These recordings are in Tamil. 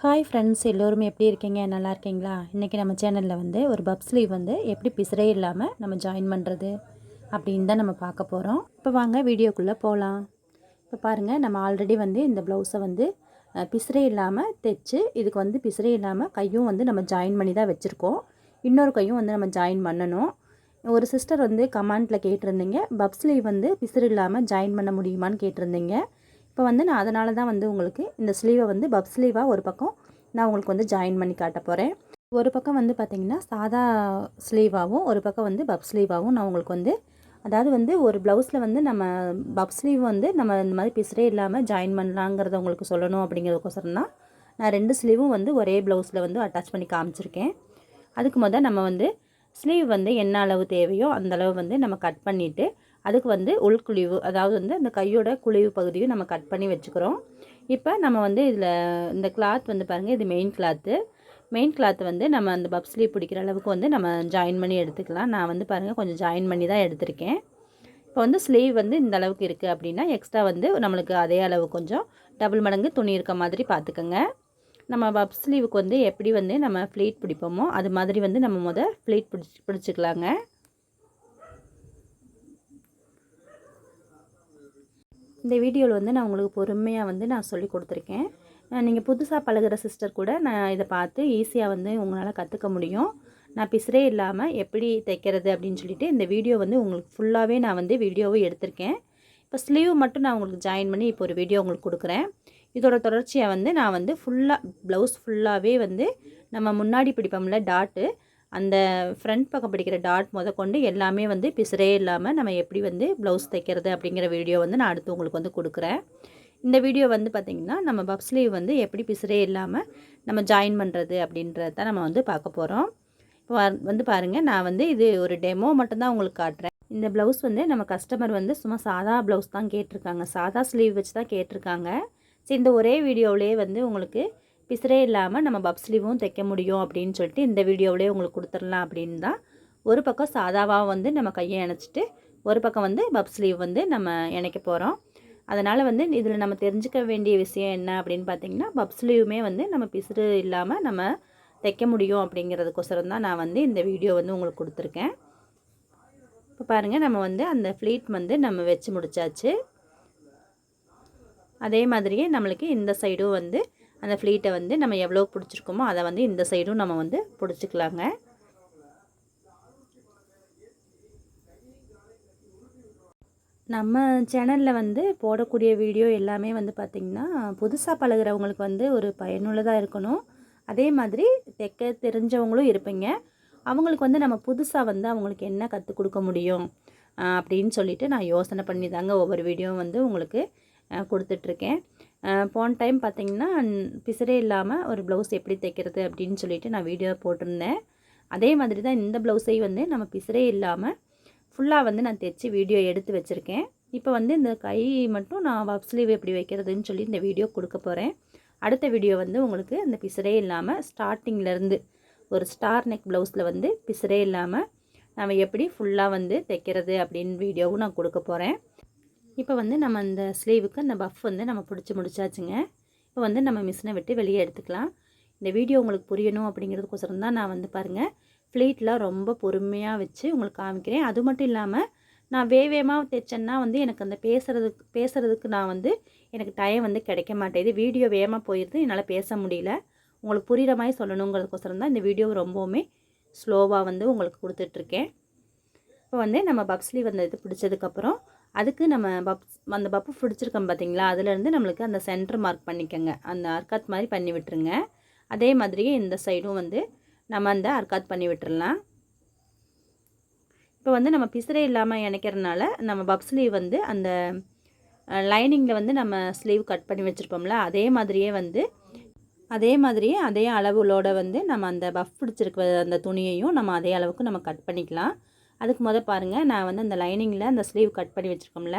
ஹாய் ஃப்ரெண்ட்ஸ், எல்லோருமே எப்படி இருக்கீங்க? நல்லா இருக்கீங்களா? இன்றைக்கி நம்ம சேனலில் வந்து ஒரு பப் ஸ்லீவ் வந்து எப்படி பிசுறே இல்லாமல் நம்ம ஜாயின் பண்ணுறது அப்படின்னு தான் நம்ம பார்க்க போகிறோம். இப்போ வாங்க வீடியோக்குள்ளே போகலாம். இப்போ பாருங்கள், நம்ம ஆல்ரெடி வந்து இந்த ப்ளவுஸை வந்து பிசுறே இல்லாமல் தைச்சு, இதுக்கு வந்து பிசுறே இல்லாமல் கையும் வந்து நம்ம ஜாயின் பண்ணி தான் வச்சுருக்கோம். இன்னொரு கையும் வந்து நம்ம ஜாயின் பண்ணணும். ஒரு சிஸ்டர் வந்து கமெண்ட்டில் கேட்டிருந்தீங்க, பப் ஸ்லீவ் வந்து பிசுறு இல்லாமல் ஜாயின் பண்ண முடியுமான்னு கேட்டிருந்தீங்க. இப்போ வந்து நான் அதனால தான் வந்து உங்களுக்கு இந்த ஸ்லீவை வந்து பப் ஸ்லீவாக ஒரு பக்கம் நான் உங்களுக்கு வந்து ஜாயின் பண்ணி காட்ட போகிறேன். ஒரு பக்கம் வந்து பார்த்திங்கன்னா சாதா ஸ்லீவாகவும், ஒரு பக்கம் வந்து பப் ஸ்லீவாகவும் நான் உங்களுக்கு வந்து, அதாவது வந்து ஒரு ப்ளவுஸில் வந்து நம்ம பப் ஸ்லீவ் வந்து நம்ம இந்த மாதிரி பிசுறே இல்லாமல் ஜாயின் பண்ணலாங்கிறத உங்களுக்கு சொல்லணும் அப்படிங்கிறதுக்கோசரம் தான் நான் 2 ஸ்லீவும் வந்து ஒரே ப்ளவுஸில் வந்து அட்டாச் பண்ணி காமிச்சிருக்கேன். அதுக்கு நம்ம வந்து ஸ்லீவ் வந்து என்ன அளவு தேவையோ அந்த அளவு வந்து நம்ம கட் பண்ணிவிட்டு, அதுக்கு வந்து உள்குழிவு, அதாவது வந்து அந்த கையோட குழிவு பகுதியும் நம்ம கட் பண்ணி வச்சுக்கிறோம். இப்போ நம்ம வந்து இதில் இந்த கிளாத் வந்து பாருங்கள், இது மெயின் கிளாத் வந்து நம்ம அந்த பப் ஸ்லீவ் பிடிக்கிற அளவுக்கு வந்து நம்ம ஜாயின் பண்ணி எடுத்துக்கலாம். நான் வந்து பாருங்கள் கொஞ்சம் ஜாயின் பண்ணி தான் எடுத்திருக்கேன். இப்போ வந்து ஸ்லீவ் வந்து இந்த அளவுக்கு இருக்குது அப்படின்னா, எக்ஸ்ட்ரா வந்து நம்மளுக்கு அதே அளவு கொஞ்சம் டபுள் மடங்கு துணி இருக்க மாதிரி பார்த்துக்கோங்க. நம்ம பப் ஸ்லீவுக்கு வந்து எப்படி வந்து நம்ம ஃப்ளீட் பிடிப்போமோ அது மாதிரி வந்து நம்ம ஃப்ளீட் பிடிச்சிக்கலாங்க. இந்த வீடியோவில் வந்து நான் உங்களுக்கு பொறுமையாக வந்து நான் சொல்லி கொடுத்துருக்கேன். நீங்கள் புதுசாக பழகுற சிஸ்டர் கூட நான் இதை பார்த்து ஈஸியாக வந்து உங்களால் கற்றுக்க முடியும். நான் பிசுறே இல்லாமல் எப்படி தைக்கிறது அப்படின்னு சொல்லிட்டு இந்த வீடியோ வந்து உங்களுக்கு ஃபுல்லாகவே நான் வந்து வீடியோவை எடுத்திருக்கேன். இப்போ ஸ்லீவ் மட்டும் நான் உங்களுக்கு ஜாயின் பண்ணி இப்போ ஒரு வீடியோ உங்களுக்கு கொடுக்குறேன். இதோட தொடர்ச்சியாக வந்து நான் வந்து ப்ளவுஸ் ஃபுல்லாகவே வந்து நம்ம முன்னாடி பிடிப்போம்ல டாட்டு, அந்த ஃப்ரண்ட் பக்கம் பிடிக்கிற டாட் கொண்டு எல்லாமே வந்து பிசுறே இல்லாமல் நம்ம எப்படி வந்து ப்ளவுஸ் தைக்கிறது அப்படிங்கிற வீடியோ வந்து நான் அடுத்து உங்களுக்கு வந்து கொடுக்குறேன். இந்த வீடியோ வந்து பார்த்திங்கன்னா நம்ம பப் ஸ்லீவ் வந்து எப்படி பிசுறே இல்லாமல் நம்ம ஜாயின் பண்ணுறது அப்படின்றத தான் நம்ம வந்து பார்க்க போகிறோம். இப்போ வந்து பாருங்கள், நான் வந்து இது ஒரு டெமோ மட்டும்தான் உங்களுக்கு காட்டுறேன். இந்த ப்ளவுஸ் வந்து நம்ம கஸ்டமர் வந்து சும்மா சாதா ப்ளவுஸ் தான் கேட்டிருக்காங்க, சாதா ஸ்லீவ் வச்சு தான் கேட்டிருக்காங்க. சரி, இந்த ஒரே வீடியோவிலே வந்து உங்களுக்கு பிசுறே இல்லாமல் நம்ம பப் ஸ்லீவும் தைக்க முடியும் அப்படின்னு சொல்லிட்டு இந்த வீடியோவிலே உங்களுக்கு கொடுத்துடலாம் அப்படின்னு தான். ஒரு பக்கம் சாதாவாக வந்து நம்ம கையை இணைச்சிட்டு, ஒரு பக்கம் வந்து பப் ஸ்லீவ் வந்து நம்ம இணைக்க போகிறோம். அதனால் வந்து இதில் நம்ம தெரிஞ்சுக்க வேண்டிய விஷயம் என்ன அப்படின்னு பார்த்திங்கன்னா, பப் ஸ்லீவுமே வந்து நம்ம பிசுறு இல்லாமல் நம்ம தைக்க முடியும் அப்படிங்கிறதுக்கோசரம் தான் நான் வந்து இந்த வீடியோ வந்து உங்களுக்கு கொடுத்துருக்கேன். இப்போ பாருங்கள், நம்ம வந்து அந்த ஃப்ளீட் வந்து நம்ம வச்சு முடித்தாச்சு. அதே மாதிரியே நம்மளுக்கு இந்த சைடும் வந்து அந்த ஃப்ளீட்டை வந்து நம்ம எவ்வளோ பிடிச்சிருக்கோமோ அதை வந்து இந்த சைடும் நம்ம வந்து பிடிச்சிக்கலாங்க. நம்ம சேனலில் வந்து போடக்கூடிய வீடியோ எல்லாமே வந்து பார்த்திங்கன்னா, புதுசாக பழகுறவங்களுக்கு வந்து ஒரு பயனுள்ளதாக இருக்கணும். அதே மாதிரி தைக்க தெரிஞ்சவங்களும் இருப்பீங்க. அவங்களுக்கு வந்து நம்ம புதுசாக வந்து அவங்களுக்கு என்ன கற்றுக் கொடுக்க முடியும் அப்படின்னு சொல்லிட்டு நான் யோசனை பண்ணி தாங்க ஒவ்வொரு வீடியோவும் வந்து உங்களுக்கு கொடுத்துட்ருக்கேன். போன டைம் பார்த்திங்கன்னா, பிசுறே இல்லாமல் ஒரு ப்ளவுஸ் எப்படி தைக்கிறது அப்படின்னு சொல்லிட்டு நான் வீடியோ போட்டிருந்தேன். அதே மாதிரி தான் இந்த ப்ளவுஸையும் வந்து நம்ம பிசுறே இல்லாமல் ஃபுல்லாக வந்து நான் தைச்சி வீடியோ எடுத்து வச்சுருக்கேன். இப்போ வந்து இந்த கை மட்டும் நான் பப் ஸ்லீவ் எப்படி வைக்கிறதுன்னு சொல்லி இந்த வீடியோ கொடுக்க போகிறேன். அடுத்த வீடியோ வந்து உங்களுக்கு அந்த பிசுறே இல்லாமல் ஸ்டார்டிங்லேருந்து ஒரு ஸ்டார் நெக் ப்ளவுஸில் வந்து பிசுறே இல்லாமல் நம்ம எப்படி ஃபுல்லாக வந்து தைக்கிறது அப்படின்னு வீடியோவும் நான் கொடுக்க போகிறேன். இப்போ வந்து நம்ம அந்த ஸ்லீவுக்கு அந்த பஃப் வந்து நம்ம பிடிச்சி முடிச்சாச்சுங்க. இப்போ வந்து நம்ம மிஷினை விட்டு வெளியே எடுத்துக்கலாம். இந்த வீடியோ உங்களுக்கு புரியணும் அப்படிங்கிறதுக்கோசரம் தான் நான் வந்து பாருங்கள் ஃப்ளீட்லாம் ரொம்ப பொறுமையாக வச்சு உங்களுக்கு காமிக்கிறேன். அது மட்டும் இல்லாமல் நான் வேகமாக தைச்சேன்னா வந்து எனக்கு அந்த பேசுகிறதுக்கு நான் வந்து எனக்கு டைம் வந்து கிடைக்க மாட்டேது. வீடியோ வேகமாக போயிடுது, என்னால் பேச முடியல. உங்களுக்கு புரிகிற மாதிரி சொல்லணுங்கிறதுக்கோசரம் தான் இந்த வீடியோ ரொம்பவுமே ஸ்லோவாக வந்து உங்களுக்கு கொடுத்துட்ருக்கேன். இப்போ வந்து நம்ம பப் ஸ்லீவ் அந்த இது பிடிச்சதுக்கப்புறம் அதுக்கு நம்ம அந்த பப்பு பிடிச்சிருக்கோம் பார்த்திங்களா, அதுலேருந்து நம்மளுக்கு அந்த சென்டர் மார்க் பண்ணிக்கோங்க. அந்த அர்க்காத் மாதிரி பண்ணி விட்டுருங்க. அதே மாதிரியே இந்த சைடும் வந்து நம்ம அந்த அர்க்காத் பண்ணி விட்டுடலாம். இப்போ வந்து நம்ம பிசுறே இல்லாமல் இணைக்கிறதுனால நம்ம பப் ஸ்லீவ் வந்து அந்த லைனிங்கில் வந்து நம்ம ஸ்லீவ் கட் பண்ணி வச்சுருப்போம்ல, அதே அளவுகளோட வந்து நம்ம அந்த பஃப் பிடிச்சிருக்க அந்த துணியையும் நம்ம அதே அளவுக்கு நம்ம கட் பண்ணிக்கலாம். அதுக்கு பாருங்கள், நான் வந்து அந்த லைனிங்கில் அந்த ஸ்லீவ் கட் பண்ணி வச்சுருக்கோம்ல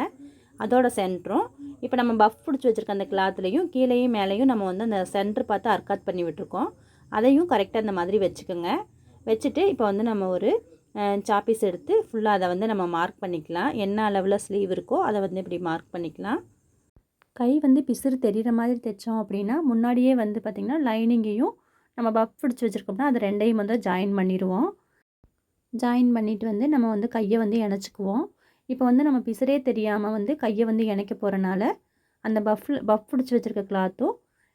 அதோட சென்டரும், இப்போ நம்ம பஃப் பிடிச்சி வச்சுருக்க அந்த கிளாத்லேயும் கீழேயும் மேலேயும் நம்ம வந்து அந்த சென்டர் பார்த்து அர்க்காத் பண்ணி விட்டுருக்கோம். அதையும் கரெக்டாக இந்த மாதிரி வச்சுக்கோங்க. வச்சுட்டு இப்போ வந்து நம்ம ஒரு சாப்பீஸ் எடுத்து ஃபுல்லாக அதை வந்து நம்ம மார்க் பண்ணிக்கலாம். என்ன அளவில் ஸ்லீவ் இருக்கோ அதை வந்து இப்படி மார்க் பண்ணிக்கலாம். கை வந்து பிசுறு தெரிகிற மாதிரி தைச்சோம் அப்படின்னா முன்னாடியே வந்து பார்த்திங்கன்னா லைனிங்கையும் நம்ம பஃப் பிடிச்சி வச்சுருக்கோம்னா அது ரெண்டையும் வந்து ஜாயின் பண்ணிடுவோம். ஜாயின் பண்ணிவிட்டு வந்து நம்ம வந்து கையை வந்து இணைச்சிக்குவோம். இப்போ வந்து நம்ம பிசுறே தெரியாமல் வந்து கையை வந்து இணைக்க போகிறனால அந்த பஃப் பிடிச்சி வச்சுருக்க கிளாத்தும்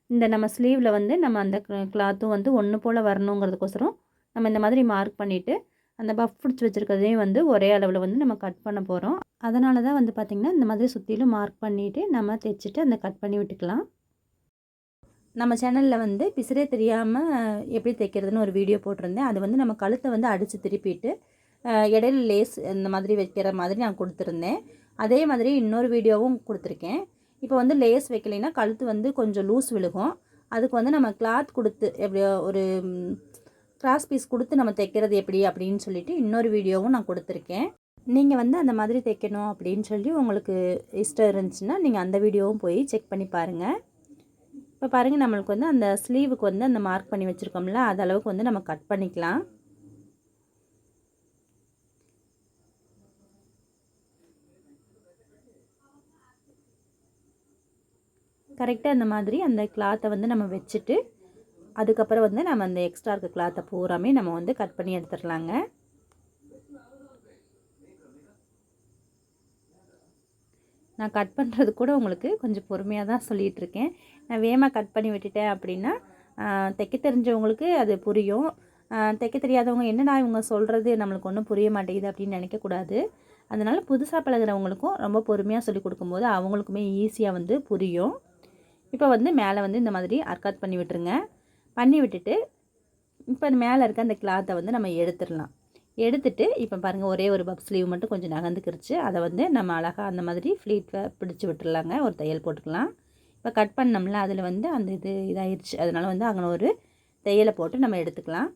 இந்த நம்ம ஸ்லீவில் வந்து நம்ம அந்த கிளாத்தும் வந்து ஒன்று போல் வரணுங்கிறதுக்கோசரம் நம்ம இந்த மாதிரி மார்க் பண்ணிவிட்டு அந்த பஃப் பிடிச்சி வச்சுருக்கிறதையும் வந்து ஒரே அளவில் வந்து நம்ம கட் பண்ண போகிறோம். அதனால தான் வந்து பார்த்திங்கன்னா இந்த மாதிரி சுற்றிலும் மார்க் பண்ணிவிட்டு நம்ம தைச்சிட்டு அந்த கட் பண்ணி விட்டுக்கலாம். நம்ம சேனலில் வந்து பிசுறே தெரியாமல் எப்படி தைக்கிறதுன்னு ஒரு வீடியோ போட்டிருந்தேன். அது வந்து நம்ம கழுத்தை வந்து அடித்து திருப்பிட்டு இடையில லேஸ் இந்த மாதிரி வைக்கிற மாதிரி நான் கொடுத்துருந்தேன். அதே மாதிரி இன்னொரு வீடியோவும் கொடுத்துருக்கேன். இப்போ வந்து லேஸ் வைக்கலைன்னா கழுத்து வந்து கொஞ்சம் லூஸ் விழுகும். அதுக்கு வந்து நம்ம கிளாத் கொடுத்து எப்படியோ ஒரு கிராஸ் பீஸ் கொடுத்து நம்ம தைக்கிறது எப்படி அப்படின்னு சொல்லிட்டு இன்னொரு வீடியோவும் நான் கொடுத்துருக்கேன். நீங்கள் வந்து அந்த மாதிரி தைக்கணும் அப்படின்னு சொல்லி உங்களுக்கு இஷ்டம் இருந்துச்சுன்னா நீங்கள் அந்த வீடியோவும் போய் செக் பண்ணி பாருங்கள். இப்போ பாருங்கள், நம்மளுக்கு வந்து அந்த ஸ்லீவுக்கு வந்து அந்த மார்க் பண்ணி வச்சுருக்கோம்ல அது அளவுக்கு வந்து நம்ம கட் பண்ணிக்கலாம். கரெக்டாக அந்த மாதிரி அந்த கிளாத்தை வந்து நம்ம வச்சுட்டு அதுக்கப்புறம் வந்து நம்ம அந்த எக்ஸ்ட்ரா இருக்க கிளாத்தை பூராமே நம்ம வந்து கட் பண்ணி எடுத்துடலாங்க. நான் கட் பண்ணுறது கூட உங்களுக்கு கொஞ்சம் பொறுமையாக தான் சொல்லிகிட்ருக்கேன். நான் வேகமாக கட் பண்ணி விட்டுட்டேன் அப்படின்னா தைக்க தெரிஞ்சவங்களுக்கு அது புரியும். தைக்க தெரியாதவங்க என்னடா இவங்க சொல்கிறது நம்மளுக்கு ஒன்றும் புரிய மாட்டேங்குது அப்படின்னு நினைக்கக்கூடாது. அதனால் புதுசாக பழகிறவங்களுக்கும் ரொம்ப பொறுமையாக சொல்லி கொடுக்கும்போது அவங்களுக்குமே ஈஸியாக வந்து புரியும். இப்போ வந்து மேலே வந்து இந்த மாதிரி அர்க்காத் பண்ணி விட்டுருங்க. பண்ணி விட்டுட்டு இப்போ மேலே இருக்க அந்த கிளாத்தை வந்து நம்ம எடுத்துடலாம். எடுத்துட்டு இப்போ பாருங்கள், ஒரே ஒரு பப் ஸ்லீவ் மட்டும் கொஞ்சம் நகர்ந்துக்கிருச்சு. அதை வந்து நம்ம அழகாக அந்த மாதிரி ஃப்ளீட்டை பிடிச்சி விட்டுடலாங்க. ஒரு தையல் போட்டுக்கலாம். இப்போ கட் பண்ணோம்ல அதில் வந்து அந்த இதாகிடுச்சு. அதனால் வந்து அங்கே ஒரு தையலை போட்டு நம்ம எடுத்துக்கலாம்.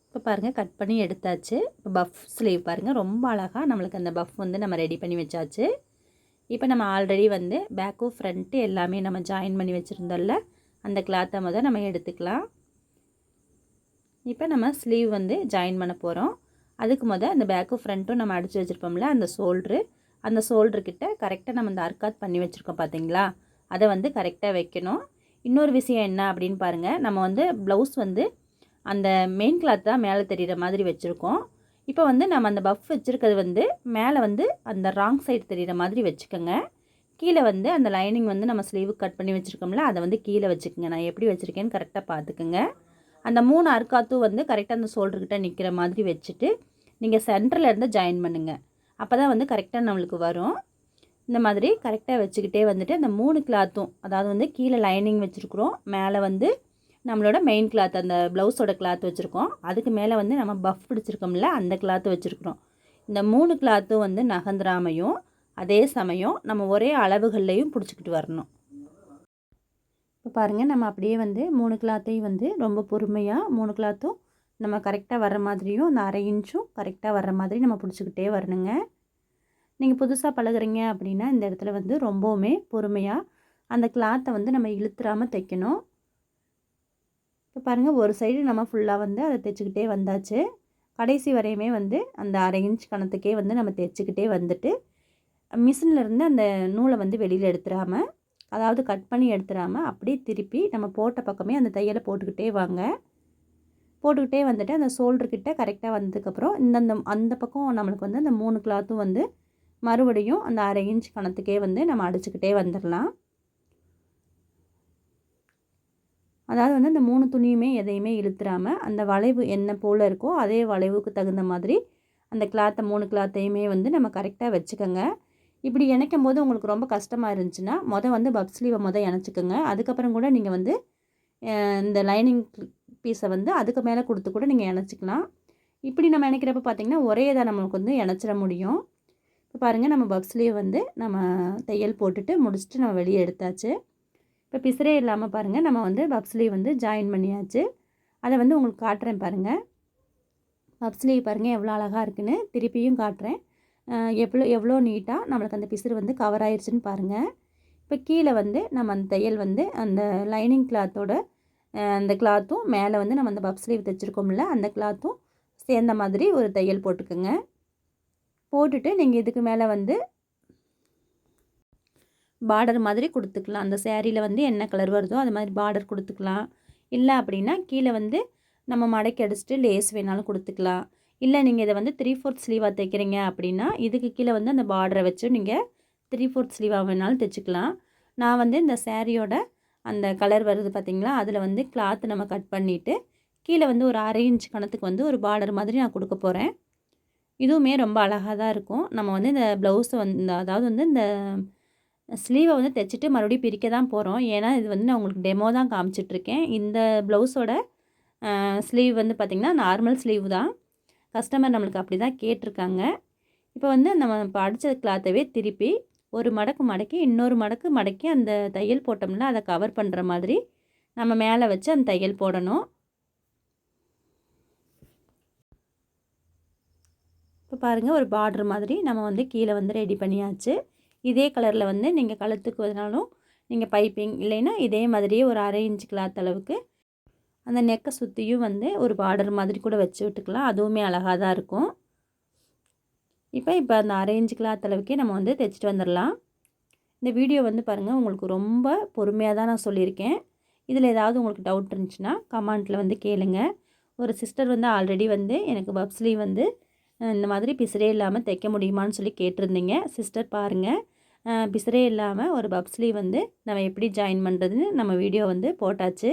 இப்போ பாருங்கள், கட் பண்ணி எடுத்தாச்சு. இப்போ பஃப் ஸ்லீவ் பாருங்கள், ரொம்ப அழகாக நம்மளுக்கு அந்த பஃப் வந்து நம்ம ரெடி பண்ணி வச்சாச்சு. இப்போ நம்ம ஆல்ரெடி வந்து பேக்கும் ஃப்ரண்ட்டு எல்லாமே நம்ம ஜாயின் பண்ணி வச்சுருந்தோம்ல அந்த கிளாத்தை முதல் நம்ம எடுத்துக்கலாம். இப்போ நம்ம ஸ்லீவ் வந்து ஜாயின் பண்ண போகிறோம். அதுக்கு அந்த பேக்கும் ஃப்ரண்ட்டும் நம்ம அடித்து வச்சுருப்போம்ல அந்த ஷோல்டர்கிட்ட கரெக்டாக நம்ம இந்த அர்க்காத் பண்ணி வச்சுருக்கோம் பார்த்தீங்களா, அதை வந்து கரெக்டாக வைக்கணும். இன்னொரு விஷயம் என்ன அப்படின்னு பாருங்கள், நம்ம வந்து ப்ளவுஸ் வந்து அந்த மெயின் கிளாத் தான் மேலே தெரிகிற மாதிரி வச்சுருக்கோம். இப்போ வந்து நம்ம அந்த பஃப் வச்சுருக்கிறது வந்து மேலே வந்து அந்த ராங் சைடு தெரிகிற மாதிரி வச்சுக்கோங்க. கீழே வந்து அந்த லைனிங் வந்து நம்ம ஸ்லீவுக்கு கட் பண்ணி வச்சுருக்கோம்ல அதை வந்து கீழே வச்சுக்கோங்க. நான் எப்படி வச்சுருக்கேன்னு கரெக்டாக பார்த்துக்குங்க. அந்த 3 அர்க்காத்தும் வந்து கரெக்டாக அந்த ஷோல்டர்கிட்ட நிற்கிற மாதிரி வச்சுட்டு நீங்கள் சென்டரில் இருந்து ஜாயின் பண்ணுங்கள். அப்போ தான் வந்து கரெக்டாக நம்மளுக்கு வரும். இந்த மாதிரி கரெக்டாக வச்சுக்கிட்டே வந்துட்டு அந்த 3 கிளாத்தும், அதாவது வந்து கீழே லைனிங் வச்சுருக்குறோம், மேலே வந்து நம்மளோட மெயின் கிளாத் அந்த ப்ளவுஸோட கிளாத் வச்சுருக்கோம், அதுக்கு மேலே வந்து நம்ம பஃப் பிடிச்சிருக்கோம்ல அந்த கிளாத்து வச்சுருக்குறோம். இந்த 3 கிளாத்தும் வந்து நகர்ந்துராமையும் அதே சமயம் நம்ம ஒரே அளவுகள்லையும் பிடிச்சிக்கிட்டு வரணும். இப்போ பாருங்கள், நம்ம அப்படியே வந்து 3 கிளாத்தையும் வந்து ரொம்ப பொறுமையாக 3 கிளாத்தும் நம்ம கரெக்டாக வர்ற மாதிரியும் அந்த 1/2 இன்ச்சும் கரெக்டாக வர்ற மாதிரி நம்ம பிடிச்சிக்கிட்டே வரணுங்க. நீங்கள் புதுசாக பழகுறீங்க அப்படின்னா இந்த இடத்துல வந்து ரொம்பவுமே பொறுமையாக அந்த கிளாத்தை வந்து நம்ம இழுத்துறாமல் தைக்கணும். இப்போ பாருங்கள், ஒரு சைடு நம்ம ஃபுல்லாக வந்து அதை தைச்சிக்கிட்டே வந்தாச்சு. கடைசி வரையுமே வந்து அந்த 1/2 இன்ச் கணத்துக்கே வந்து நம்ம தைச்சிக்கிட்டே வந்துட்டு மிஷின்லேருந்து அந்த நூலை வந்து வெளியில் எடுத்துடாமல், அதாவது கட் பண்ணி எடுத்துடாமல் அப்படியே திருப்பி நம்ம போட்ட பக்கமே அந்த தையலை போட்டுக்கிட்டே வாங்க. போட்டுக்கிட்டே வந்துட்டு அந்த ஷோல்டர்கிட்ட கரெக்டாக வந்ததுக்கப்புறம் அந்த பக்கம் நம்மளுக்கு வந்து அந்த 3 கிளாத்தும் வந்து மறுபடியும் அந்த 1/2 இன்ச் கணத்துக்கே வந்து நம்ம அடிச்சுக்கிட்டே வந்துடலாம். அதாவது வந்து அந்த 3 துணியுமே எதையுமே இழுத்துறாமல் அந்த வளைவு என்ன போல் இருக்கோ அதே வளைவுக்கு தகுந்த மாதிரி அந்த கிளாத்தை 3 கிளாத்தையுமே வந்து நம்ம கரெக்டாக வச்சுக்கோங்க. இப்படி இணைக்கும் போது உங்களுக்கு ரொம்ப கஷ்டமாக இருந்துச்சுன்னா வந்து பப் ஸ்லீவை இணைச்சிக்கோங்க. அதுக்கப்புறம் கூட நீங்கள் வந்து இந்த லைனிங் பீஸை வந்து அதுக்கு மேலே கொடுத்து கூட நீங்கள் இணைச்சிக்கலாம். இப்படி நம்ம இணைக்கிறப்ப பார்த்திங்கன்னா ஒரே இதாக நம்மளுக்கு வந்து இணைச்சிட முடியும். இப்போ பாருங்கள், நம்ம பப் ஸ்லீவ் வந்து நம்ம தையல் போட்டுட்டு முடிச்சுட்டு நம்ம வெளியே எடுத்தாச்சு. இப்போ பிசுறே இல்லாமல் பாருங்கள், நம்ம வந்து பப் ஸ்லீவ் வந்து ஜாயின் பண்ணியாச்சு. அதை வந்து உங்களுக்கு காட்டுறேன் பாருங்கள். பப் ஸ்லீவ் பாருங்கள் எவ்வளோ அழகாக இருக்குன்னு. திருப்பியும் காட்டுறேன். எவ்வளோ நீட்டாக நம்மளுக்கு அந்த பிசுறு வந்து கவர் ஆயிடுச்சுன்னு பாருங்கள். இப்போ கீழே வந்து நம்ம அந்த தையல் வந்து அந்த லைனிங் கிளாத்தோட அந்த கிளாத்தும் மேலே வந்து நம்ம அந்த பப் ஸ்லீவ் தைச்சிருக்கோம்ல அந்த கிளாத்தும் சேர்ந்த மாதிரி ஒரு தையல் போட்டுக்கோங்க. போட்டுட்டு நீங்கள் இதுக்கு மேலே வந்து பார்டர் மாதிரி கொடுத்துக்கலாம். அந்த சேரீயில் வந்து என்ன கலர் வருதோ அது மாதிரி பார்டர் கொடுத்துக்கலாம். இல்லை அப்படின்னா கீழே வந்து நம்ம மடக்கி அடிச்சுட்டு லேஸ் வேணாலும் கொடுத்துக்கலாம். இல்லை நீங்கள் இதை வந்து 3/4 ஸ்லீவாக தைக்கிறீங்க அப்படின்னா இதுக்கு கீழே வந்து அந்த பார்டரை வச்சு நீங்கள் 3/4 ஸ்லீவாக வேணாலும் தைச்சிக்கலாம். நான் வந்து இந்த சேரீயோட அந்த கலர் வருது பார்த்திங்களா, அதில் வந்து கிளாத்து நம்ம கட் பண்ணிவிட்டு கீழே வந்து ஒரு 1/2 இன்ச் கணத்துக்கு வந்து ஒரு பார்டர் மாதிரி நான் கொடுக்க போகிறேன். இதுவுமே ரொம்ப அழகாக தான் இருக்கும். நம்ம வந்து இந்த ப்ளவுஸை வந்து அதாவது வந்து இந்த ஸ்லீவை வந்து தைச்சிட்டு மறுபடியும் பிரிக்க தான் போகிறோம். ஏன்னா இது வந்து நான் உங்களுக்கு டெமோ தான் காமிச்சிட்ருக்கேன். இந்த ப்ளவுஸோட ஸ்லீவ் வந்து பார்த்திங்கன்னா நார்மல் ஸ்லீவ் தான். கஸ்டமர் நம்மளுக்கு அப்படி தான் கேட்டிருக்காங்க. இப்போ வந்து நம்ம இப்போ அடித்த கிளாத்தவே திருப்பி ஒரு மடக்கு மடக்கி இன்னொரு மடக்கு மடக்கி அந்த தையல் போட்டோம்னா அதை கவர் பண்ணுற மாதிரி நம்ம மேலே வச்சு அந்த தையல் போடணும். இப்போ பாருங்கள், ஒரு பார்டர் மாதிரி நம்ம வந்து கீழே வந்து ரெடி பண்ணியாச்சு. இதே கலரில் வந்து நீங்கள் கழுத்துக்கு வேணாலும் நீங்கள் பைப்பிங் இல்லைன்னா இதே மாதிரியே ஒரு 1/2 இன்ச் கிளாத் அளவுக்கு அந்த நெக்கை சுற்றியும் வந்து ஒரு பார்டர் மாதிரி கூட வச்சு விட்டுக்கலாம். அதுவுமே அழகாக தான் இருக்கும். இப்போ அந்த 1/2 இன்ச் கிளாத் அளவுக்கே நம்ம வந்து தைச்சிட்டு வந்துடலாம். இந்த வீடியோ வந்து பாருங்கள், உங்களுக்கு ரொம்ப பொறுமையாக தான் நான் சொல்லியிருக்கேன். இதில் ஏதாவது உங்களுக்கு டவுட் இருந்துச்சுன்னா கமெண்ட்டில் வந்து கேளுங்க. ஒரு சிஸ்டர் வந்து ஆல்ரெடி வந்து எனக்கு பப் ஸ்லீவ் வந்து இந்த மாதிரி பிசுரே இல்லாமல் தைக்க முடியுமான்னு சொல்லி கேட்டிருந்தீங்க. சிஸ்டர் பாருங்கள், பிசுரே இல்லாமல் ஒரு பப் ஸ்லீவ் வந்து நம்ம எப்படி ஜாயின் பண்ணுறதுன்னு நம்ம வீடியோ வந்து போட்டாச்சு.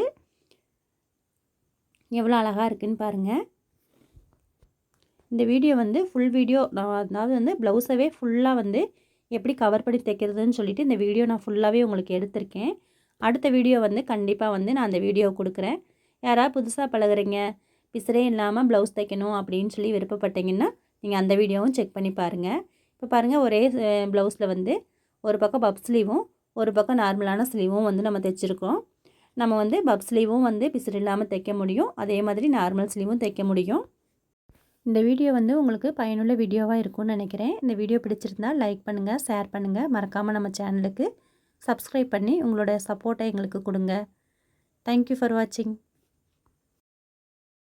எவ்வளோ அழகாக இருக்குதுன்னு பாருங்கள். இந்த வீடியோ வந்து ஃபுல் வீடியோ நான் அதாவது வந்து ப்ளவுஸவே ஃபுல்லாக வந்து எப்படி கவர் பண்ணி தைக்கிறதுன்னு சொல்லிவிட்டு இந்த வீடியோ நான் ஃபுல்லாகவே உங்களுக்கு எடுத்திருக்கேன். அடுத்த வீடியோ வந்து கண்டிப்பாக வந்து நான் அந்த வீடியோ கொடுக்குறேன். யாராவது புதுசாக பழகுறீங்க, பிசுரே இல்லாமல் ப்ளவுஸ் தைக்கணும் அப்படின்னு சொல்லி விருப்பப்பட்டீங்கன்னா நீங்கள் அந்த வீடியோவும் செக் பண்ணி பாருங்கள். இப்போ பாருங்கள், ஒரே ப்ளவுஸில் வந்து ஒரு பக்கம் பப் ஸ்லீவும் ஒரு பக்கம் நார்மலான ஸ்லீவும் வந்து நம்ம தைச்சிருக்கோம். நம்ம வந்து பப் ஸ்லீவும் வந்து பிசுறு இல்லாமல் தைக்க முடியும், அதே மாதிரி நார்மல் ஸ்லீவும் தைக்க முடியும். இந்த வீடியோ வந்து உங்களுக்கு பயனுள்ள வீடியோவாக இருக்கும்னு நினைக்கிறேன். இந்த வீடியோ பிடிச்சிருந்தால் லைக் பண்ணுங்கள், ஷேர் பண்ணுங்கள், மறக்காமல் நம்ம சேனலுக்கு சப்ஸ்கிரைப் பண்ணி உங்களோட சப்போர்ட்டை எங்களுக்கு கொடுங்க. தேங்க்யூ ஃபார் வாட்சிங்.